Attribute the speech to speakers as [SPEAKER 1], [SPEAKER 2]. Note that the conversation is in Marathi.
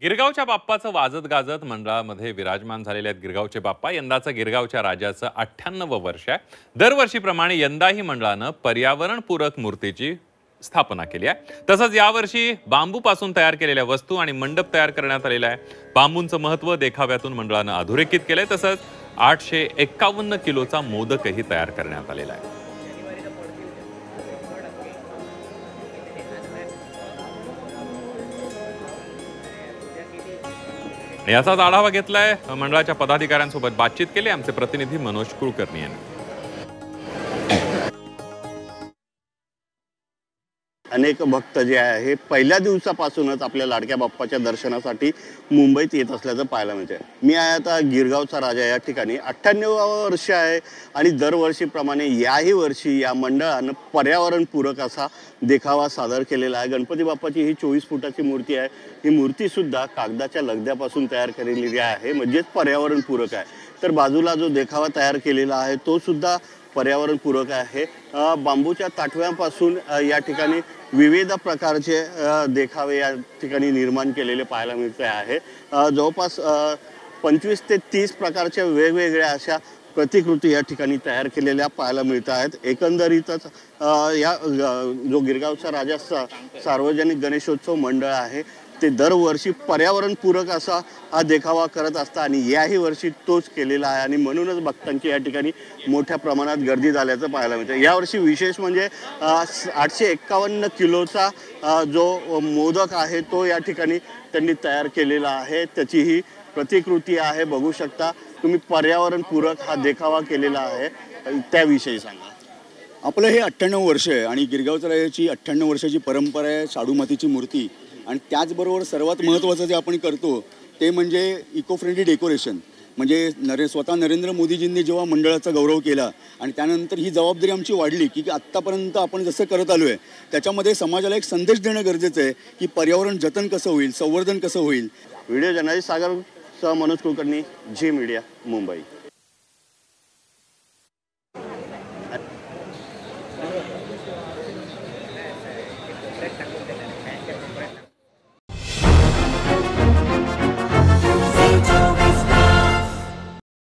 [SPEAKER 1] गिरगावच्या बाप्पाचं वाजत गाजत मंडळामध्ये विराजमान झालेले आहेत गिरगावचे बाप्पा। यंदाचं गिरगावच्या राजाचं 98वं वर्ष आहे। दरवर्षीप्रमाणे यंदाही मंडळानं पर्यावरणपूरक मूर्तीची स्थापना केली आहे। तसंच यावर्षी बांबूपासून तयार केलेल्या वस्तू आणि मंडप तयार करण्यात आलेला आहे। बांबूंचं महत्त्व देखाव्यातून मंडळानं अधोरेखित केलंय। तसंच 851 किलोचा मोदकही तयार करण्यात आलेला आहे। याचाच आढावा घेतलाय मंडळाच्या पदाधिकाऱ्यांसोबत बातचीत केली आमचे प्रतिनिधी मनोज कुलकर्णी यांनी।
[SPEAKER 2] अनेक भक्त जे आहे पहिल्या दिवसापासूनच आपल्या लाडक्या बाप्पाच्या दर्शनासाठी मुंबईत येत असल्याचं पाहायला मिळते। मी आहे आता गिरगावचा राजा या ठिकाणी 98वं वर्ष आहे आणि दरवर्षीप्रमाणे याही वर्षी या मंडळानं पर्यावरणपूरक असा देखावा सादर केलेला आहे। गणपती बाप्पाची ही 24 फुटाची मूर्ती आहे। ही मूर्ती सुद्धा कागदाच्या लगद्यापासून तयार केलेली आहे, म्हणजेच पर्यावरणपूरक आहे। तर बाजूला जो देखावा तयार केलेला आहे तो सुद्धा पर्यावरणपूरक आहे। बांबूच्या ताटव्यांपासून या ठिकाणी विविध प्रकारचे देखावे या ठिकाणी निर्माण केलेले पाहायला मिळते आहे। जवळपास 25 ते 30 प्रकारच्या वेगवेगळ्या अशा प्रतिकृती या ठिकाणी तयार केलेल्या पाहायला मिळत आहेत। एकंदरीतच या जो गिरगावचा राजा सार्वजनिक गणेशोत्सव मंडळ आहे ते दरवर्षी पर्यावरणपूरक असा हा देखावा करत असतात आणि याही वर्षी तोच केलेला आहे आणि म्हणूनच भक्तांची या ठिकाणी मोठ्या प्रमाणात गर्दी झाल्याचं पाहायला मिळतं। यावर्षी विशेष म्हणजे 851 किलोचा जो मोदक आहे तो या ठिकाणी त्यांनी तयार केलेला आहे। त्याची ही प्रतिकृती आहे, बघू शकता तुम्ही। पर्यावरणपूरक हा देखावा केलेला आहे, त्याविषयी सांगा।
[SPEAKER 3] आपलं हे 98 वर्ष आहे आणि गिरगावच्या राजाची 98 वर्षाची परंपरा आहे। शाडू मातीची मूर्ती आणि त्याचबरोबर सर्वात महत्त्वाचं जे आपण करतो ते म्हणजे इको फ्रेंडली डेकोरेशन। म्हणजे स्वतः नरेंद्र मोदीजींनी जेव्हा मंडळाचा गौरव केला आणि त्यानंतर ही जबाबदारी आमची वाढली की आत्तापर्यंत आपण जसं करत आलो आहे त्याच्यामध्ये समाजाला एक संदेश देणं गरजेचं आहे की पर्यावरण जतन कसं होईल, संवर्धन कसं होईल।
[SPEAKER 2] व्हिडिओ जर्नलिस्ट सागर सह मनोज कुलकर्णी, झी मीडिया, मुंबई।